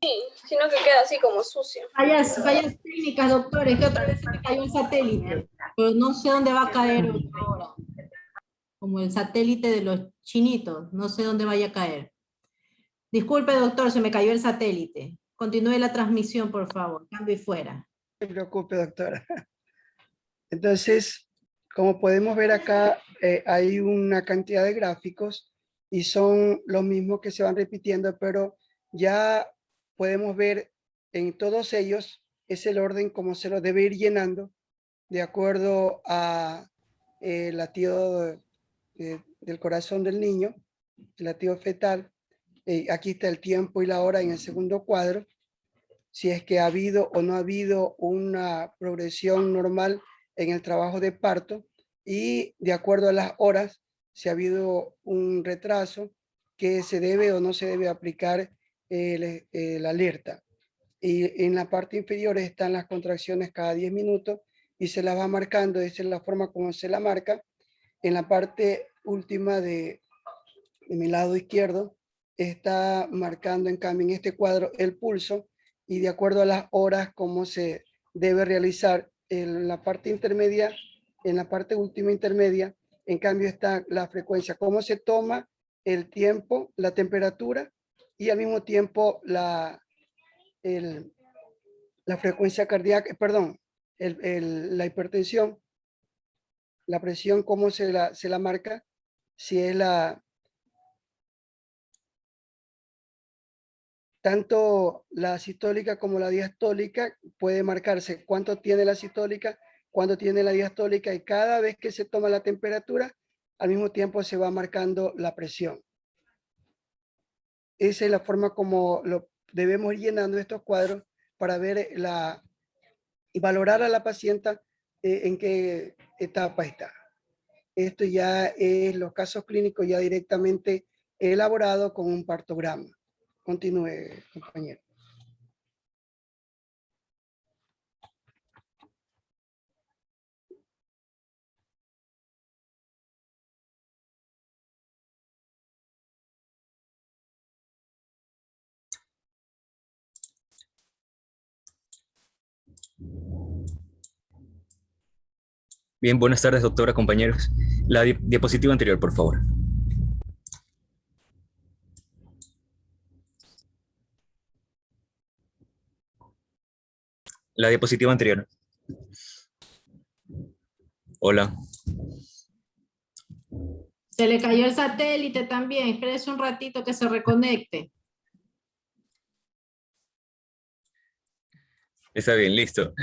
Sí, sino que queda así como sucio. Fallas técnicas, doctor, es que otra vez se me cayó el satélite, pero no sé dónde va a caer ahora, como el satélite de los chinitos, no sé dónde vaya a caer. Disculpe, doctor, se me cayó el satélite. Continúe la transmisión, por favor, cambio y fuera. No se preocupe, doctora. Entonces, como podemos ver acá, hay una cantidad de gráficos y son los mismos que se van repitiendo, pero ya podemos ver en todos ellos es el orden como se lo debe ir llenando de acuerdo a el latido del corazón del niño, el latido fetal. Aquí está el tiempo y la hora en el segundo cuadro, si es que ha habido o no ha habido una progresión normal en el trabajo de parto, y de acuerdo a las horas, si ha habido un retraso, que se debe o no se debe aplicar la alerta. Y en la parte inferior están las contracciones cada 10 minutos y se las va marcando. Esa es la forma como se la marca. En la parte última de mi lado izquierdo está marcando, en cambio, en este cuadro el pulso, y de acuerdo a las horas cómo se debe realizar. En la parte intermedia, en la parte última intermedia, en cambio está la frecuencia, cómo se toma el tiempo, la temperatura y al mismo tiempo la frecuencia cardíaca, perdón, la hipertensión, la presión, cómo se la marca, si es tanto la sistólica como la diastólica. Puede marcarse cuánto tiene la sistólica, cuánto tiene la diastólica, y cada vez que se toma la temperatura, al mismo tiempo se va marcando la presión. Esa es la forma como lo debemos ir llenando estos cuadros para ver y valorar a la paciente en qué etapa está. Esto ya es los casos clínicos ya directamente elaborados con un partograma. Continúe, compañero. Bien, buenas tardes, doctora, compañeros. La diapositiva anterior, por favor. La diapositiva anterior. Hola. Se le cayó el satélite también, espérese un ratito que se reconecte. Está bien, listo.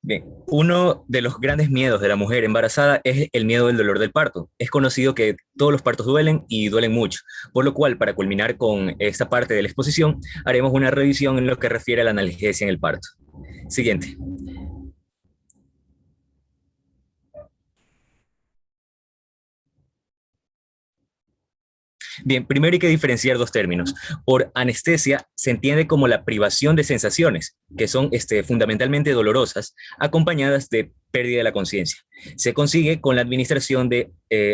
Bien, uno de los grandes miedos de la mujer embarazada es el miedo del dolor del parto. Es conocido que todos los partos duelen y duelen mucho, por lo cual, para culminar con esta parte de la exposición, haremos una revisión en lo que refiere a la analgesia en el parto. Siguiente. Bien, primero hay que diferenciar dos términos. Por anestesia se entiende como la privación de sensaciones, que son fundamentalmente dolorosas, acompañadas de pérdida de la conciencia. Se consigue con la administración de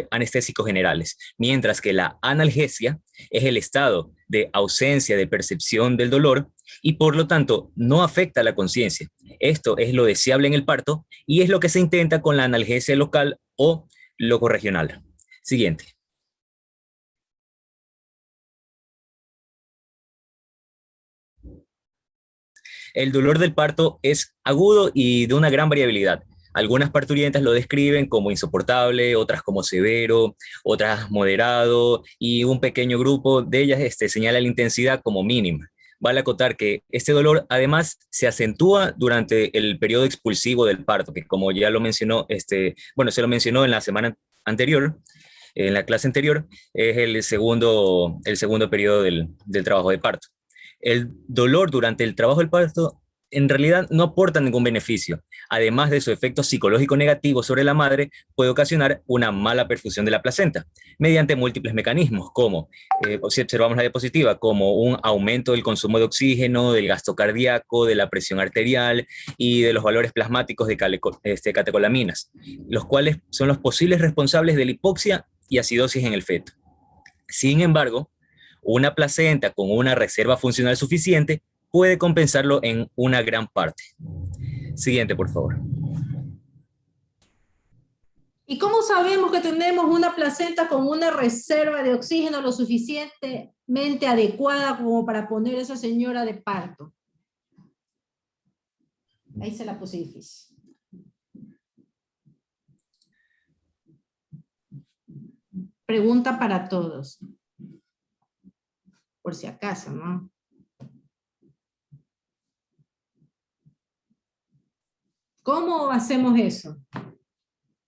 anestésicos generales, mientras que la analgesia es el estado de ausencia de percepción del dolor y por lo tanto no afecta a la conciencia. Esto es lo deseable en el parto y es lo que se intenta con la analgesia local o locorregional. Siguiente. El dolor del parto es agudo y de una gran variabilidad. Algunas parturientas lo describen como insoportable, otras como severo, otras moderado, y un pequeño grupo de ellas señala la intensidad como mínima. Vale acotar que este dolor además se acentúa durante el periodo expulsivo del parto, que como ya lo mencionó, se lo mencionó en la semana anterior, en la clase anterior, es el segundo periodo del trabajo de parto. El dolor durante el trabajo del parto en realidad no aporta ningún beneficio. Además de su efecto psicológico negativo sobre la madre, puede ocasionar una mala perfusión de la placenta mediante múltiples mecanismos, como, si observamos la diapositiva, como un aumento del consumo de oxígeno, del gasto cardíaco, de la presión arterial y de los valores plasmáticos de catecolaminas, los cuales son los posibles responsables de la hipoxia y acidosis en el feto. Sin embargo, una placenta con una reserva funcional suficiente puede compensarlo en una gran parte. Siguiente, por favor. ¿Y cómo sabemos que tenemos una placenta con una reserva de oxígeno lo suficientemente adecuada como para poner a esa señora de parto? Ahí se la puse difícil. Pregunta para todos. Por si acaso, ¿no? ¿Cómo hacemos eso?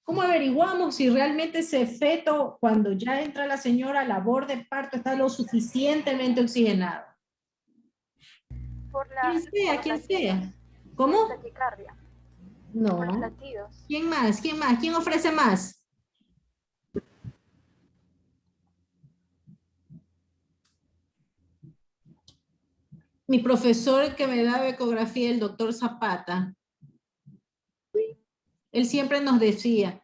¿Cómo averiguamos si realmente ese feto, cuando ya entra la señora a labor de parto, está lo suficientemente oxigenado? Por Quien sea. ¿Cómo? taquicardia, No. por los latidos. ¿Quién más? ¿Quién más? ¿Quién ofrece más? Mi profesor que me daba ecografía, el doctor Zapata, él siempre nos decía,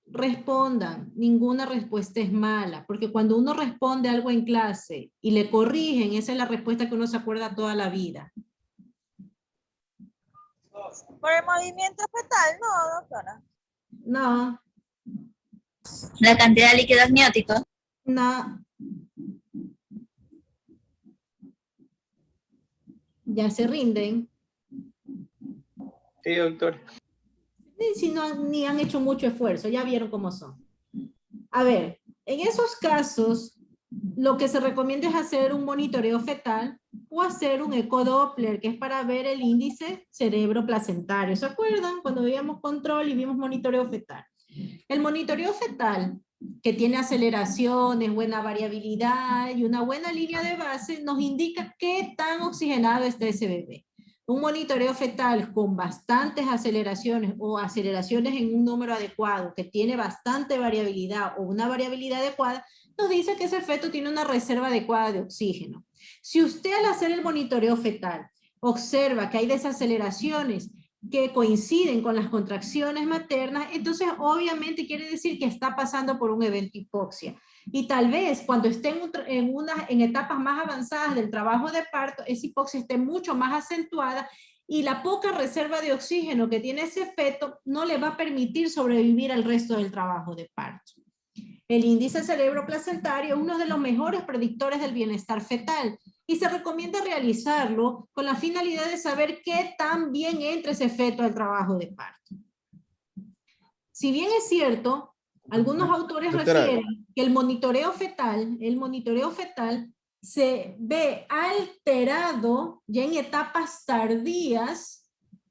respondan, ninguna respuesta es mala, porque cuando uno responde algo en clase y le corrigen, esa es la respuesta que uno se acuerda toda la vida. Por el movimiento fetal, no, doctora. No, La cantidad de líquido amniótico. no. Ya se rinden. Sí, doctor. Si no, ni han hecho mucho esfuerzo, ya vieron cómo son. A ver, en esos casos, lo que se recomienda es hacer un monitoreo fetal o hacer un ecodoppler, que es para ver el índice cerebroplacentario. ¿Se acuerdan? Cuando veíamos control y vimos monitoreo fetal. El monitoreo fetal, que tiene aceleraciones, buena variabilidad y una buena línea de base, nos indica qué tan oxigenado está ese bebé. Un monitoreo fetal con bastantes aceleraciones o aceleraciones en un número adecuado, que tiene bastante variabilidad o una variabilidad adecuada, nos dice que ese feto tiene una reserva adecuada de oxígeno. Si usted al hacer el monitoreo fetal observa que hay desaceleraciones que coinciden con las contracciones maternas, entonces obviamente quiere decir que está pasando por un evento hipoxia. Y tal vez cuando esté en etapas más avanzadas del trabajo de parto, esa hipoxia esté mucho más acentuada y la poca reserva de oxígeno que tiene ese feto no le va a permitir sobrevivir al resto del trabajo de parto. El índice cerebroplacentario es uno de los mejores predictores del bienestar fetal y se recomienda realizarlo con la finalidad de saber qué tan bien entra ese feto al trabajo de parto. Si bien es cierto, algunos autores refieren que el monitoreo fetal se ve alterado ya en etapas tardías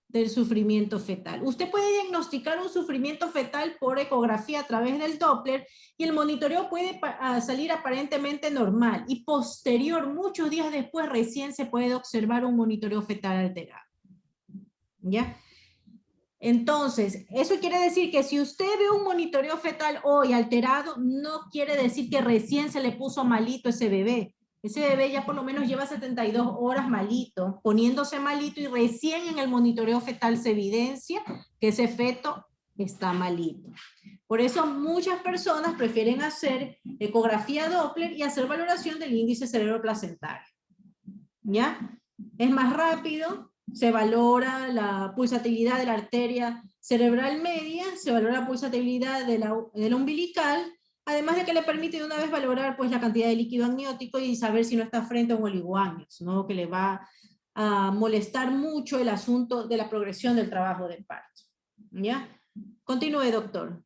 del sufrimiento fetal. Usted puede diagnosticar un sufrimiento fetal por ecografía a través del Doppler y el monitoreo puede salir aparentemente normal y posterior, muchos días después, recién se puede observar un monitoreo fetal alterado. ¿Ya? Entonces, eso quiere decir que si usted ve un monitoreo fetal hoy alterado, no quiere decir que recién se le puso malito ese bebé. Ese bebé ya por lo menos lleva 72 horas malito, poniéndose malito, y recién en el monitoreo fetal se evidencia que ese feto está malito. Por eso muchas personas prefieren hacer ecografía Doppler y hacer valoración del índice cerebroplacentario. ¿Ya? Es más rápido, se valora la pulsatividad de la arteria cerebral media, se valora la pulsatividad de la umbilical, además de que le permite de una vez valorar pues, la cantidad de líquido amniótico y saber si no está frente a un oligoamnios, ¿no? Que le va a molestar mucho el asunto de la progresión del trabajo del parto. ¿Ya? Continúe, doctor.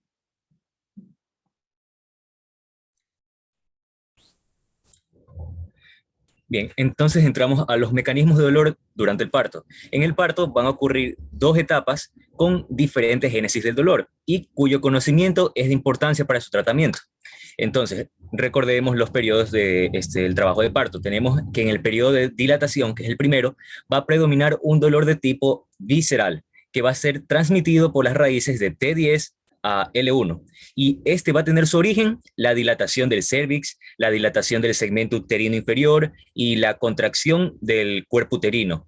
Bien, entonces entramos a los mecanismos de dolor durante el parto. En el parto van a ocurrir dos etapas con diferentes génesis del dolor y cuyo conocimiento es de importancia para su tratamiento. Entonces, recordemos los periodos del trabajo de parto. Tenemos que en el periodo de dilatación, que es el primero, va a predominar un dolor de tipo visceral, que va a ser transmitido por las raíces de T10 a L1. Y este va a tener su origen, la dilatación del cérvix, la dilatación del segmento uterino inferior y la contracción del cuerpo uterino.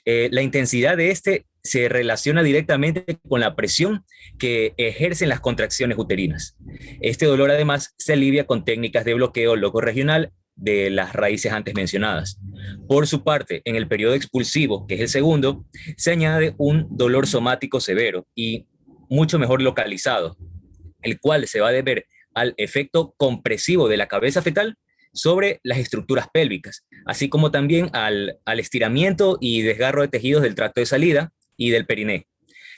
La intensidad de este se relaciona directamente con la presión que ejercen las contracciones uterinas. Este dolor además se alivia con técnicas de bloqueo locorregional de las raíces antes mencionadas. Por su parte, en el periodo expulsivo, que es el segundo, se añade un dolor somático severo y mucho mejor localizado, el cual se va a deber al efecto compresivo de la cabeza fetal sobre las estructuras pélvicas, así como también al estiramiento y desgarro de tejidos del tracto de salida y del periné.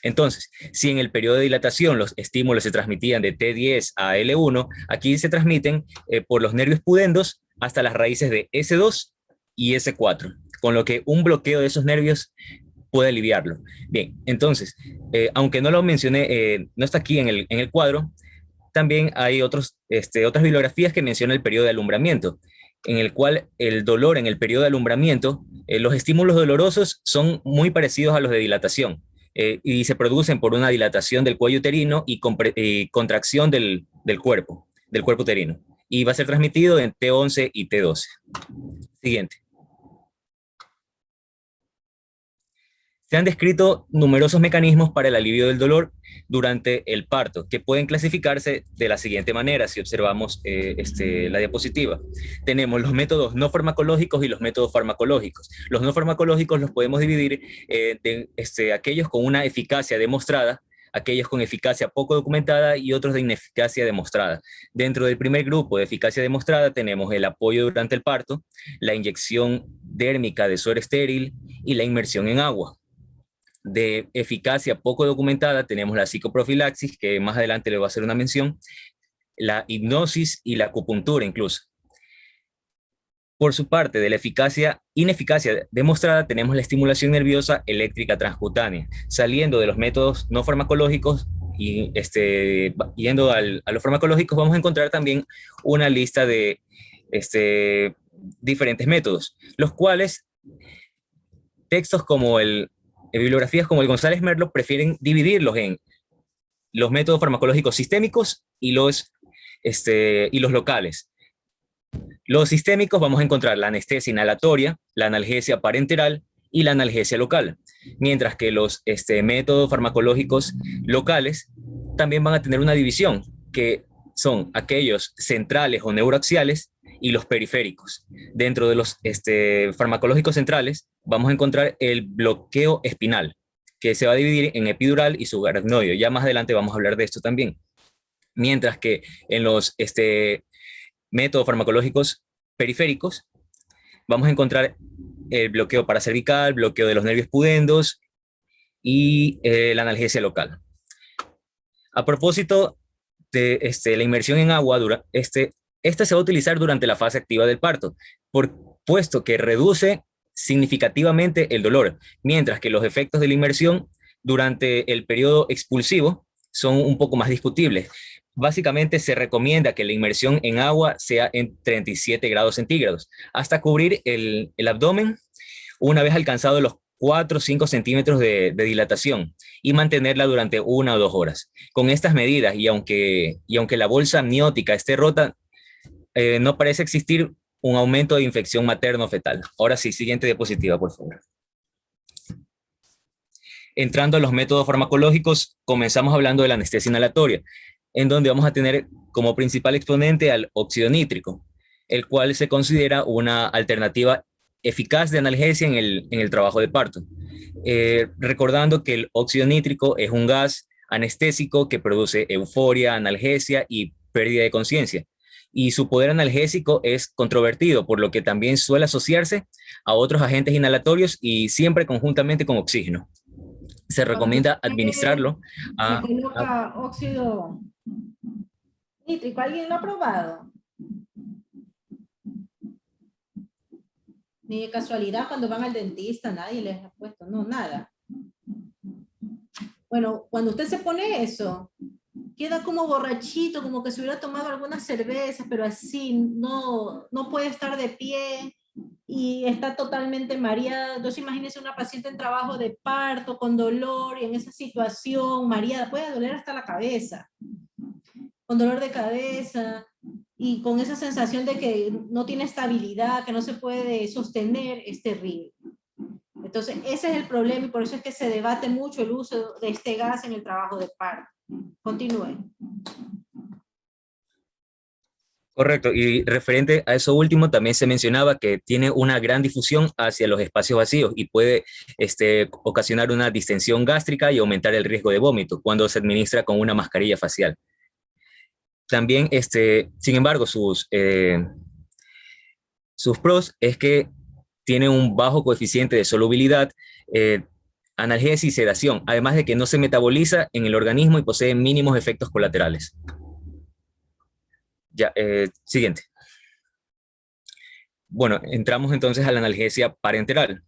Entonces, si en el periodo de dilatación los estímulos se transmitían de T10 a L1, aquí se transmiten por los nervios pudendos hasta las raíces de S2 y S4, con lo que un bloqueo de esos nervios puede aliviarlo. Bien, entonces, aunque no lo mencioné, no está aquí en el cuadro, también hay otras bibliografías que mencionan el periodo de alumbramiento, en el cual el dolor en el periodo de alumbramiento, los estímulos dolorosos son muy parecidos a los de dilatación, y se producen por una dilatación del cuello uterino y contracción del cuerpo uterino. Y va a ser transmitido en T11 y T12. Siguiente. Se han descrito numerosos mecanismos para el alivio del dolor durante el parto, que pueden clasificarse de la siguiente manera, si observamos la diapositiva. Tenemos los métodos no farmacológicos y los métodos farmacológicos. Los no farmacológicos los podemos dividir de aquellos con una eficacia demostrada, aquellos con eficacia poco documentada y otros de ineficacia demostrada. Dentro del primer grupo de eficacia demostrada tenemos el apoyo durante el parto, la inyección dérmica de suero estéril y la inmersión en agua. De eficacia poco documentada tenemos la psicoprofilaxis, que más adelante le voy a hacer una mención, la hipnosis y la acupuntura incluso. Por su parte, de la ineficacia demostrada tenemos la estimulación nerviosa eléctrica transcutánea. Saliendo de los métodos no farmacológicos y yendo a los farmacológicos, vamos a encontrar también una lista de diferentes métodos, los cuales textos como bibliografías como el González Merlo prefieren dividirlos en los métodos farmacológicos sistémicos y los locales. Los sistémicos vamos a encontrar la anestesia inhalatoria, la analgesia parenteral y la analgesia local, mientras que los métodos farmacológicos locales también van a tener una división, que son aquellos centrales o neuroaxiales y los periféricos. Dentro de los farmacológicos centrales vamos a encontrar el bloqueo espinal, que se va a dividir en epidural y subaracnoideo. Ya más adelante vamos a hablar de esto también. Mientras que en los métodos farmacológicos periféricos vamos a encontrar el bloqueo paracervical, bloqueo de los nervios pudendos y la analgesia local. A propósito de la inmersión en agua, esta se va a utilizar durante la fase activa del parto, puesto que reduce significativamente el dolor, mientras que los efectos de la inmersión durante el periodo expulsivo son un poco más discutibles. Básicamente se recomienda que la inmersión en agua sea en 37 grados centígrados, hasta cubrir el abdomen una vez alcanzado los 4 o 5 centímetros de dilatación y mantenerla durante 1 o 2 horas. Con estas medidas, y aunque la bolsa amniótica esté rota, no parece existir un aumento de infección materno-fetal. Ahora sí, siguiente diapositiva, por favor. Entrando a los métodos farmacológicos, comenzamos hablando de la anestesia inhalatoria, en donde vamos a tener como principal exponente al óxido nítrico, el cual se considera una alternativa eficaz de analgesia en el trabajo de parto. Recordando que el óxido nítrico es un gas anestésico que produce euforia, analgesia y pérdida de conciencia. Y su poder analgésico es controvertido, por lo que también suele asociarse a otros agentes inhalatorios y siempre conjuntamente con oxígeno. Se recomienda administrarlo a... Se coloca óxido nítrico. ¿Alguien lo ha probado? Ni de casualidad cuando van al dentista nadie les ha puesto, no, nada. Bueno, cuando usted se pone eso, queda como borrachito, como que se hubiera tomado algunas cervezas, pero así, no puede estar de pie y está totalmente mareada. Entonces imagínense una paciente en trabajo de parto, con dolor, y en esa situación, mareada, puede doler hasta la cabeza, con dolor de cabeza, y con esa sensación de que no tiene estabilidad, que no se puede sostener, es terrible. Entonces ese es el problema, y por eso es que se debate mucho el uso de este gas en el trabajo de parto. Continúen. Correcto, y referente a eso último, también se mencionaba que tiene una gran difusión hacia los espacios vacíos y puede ocasionar una distensión gástrica y aumentar el riesgo de vómito cuando se administra con una mascarilla facial. También, sin embargo, sus pros es que tiene un bajo coeficiente de solubilidad, analgesia y sedación, además de que no se metaboliza en el organismo y posee mínimos efectos colaterales. Ya, siguiente. Bueno, entramos entonces a la analgesia parenteral,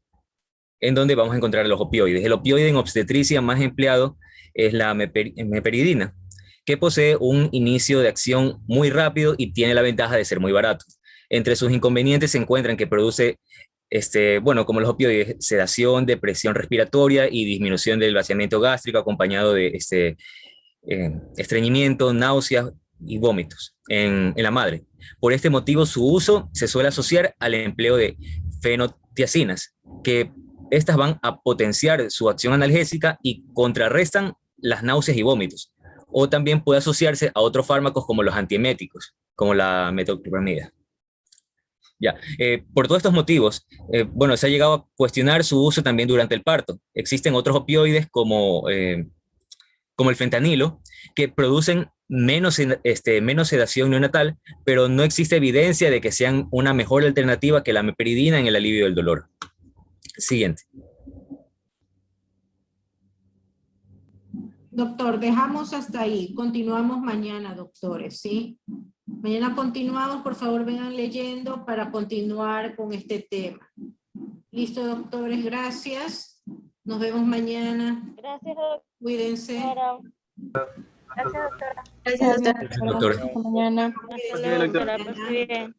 en donde vamos a encontrar los opioides. El opioide en obstetricia más empleado es la meperidina, que posee un inicio de acción muy rápido y tiene la ventaja de ser muy barato. Entre sus inconvenientes se encuentran que produce, bueno, como los opioides, sedación, depresión respiratoria y disminución del vaciamiento gástrico acompañado de estreñimiento, náuseas y vómitos en la madre. Por este motivo, su uso se suele asociar al empleo de fenotiacinas, que estas van a potenciar su acción analgésica y contrarrestan las náuseas y vómitos. O también puede asociarse a otros fármacos como los antieméticos, como la metoclopramida. Ya, por todos estos motivos, bueno, se ha llegado a cuestionar su uso también durante el parto. Existen otros opioides como el fentanilo, que producen menos sedación neonatal, pero no existe evidencia de que sean una mejor alternativa que la meperidina en el alivio del dolor. Siguiente. Doctor, dejamos hasta ahí. Continuamos mañana, doctores, ¿sí? Mañana continuamos, por favor vengan leyendo para continuar con este tema. Listo, doctores, gracias. Nos vemos mañana. Gracias, doctora. Cuídense. Gracias, doctora. Gracias, doctora. Doctor. Mañana. Cuídense. Doctora. Doctora, pase bien.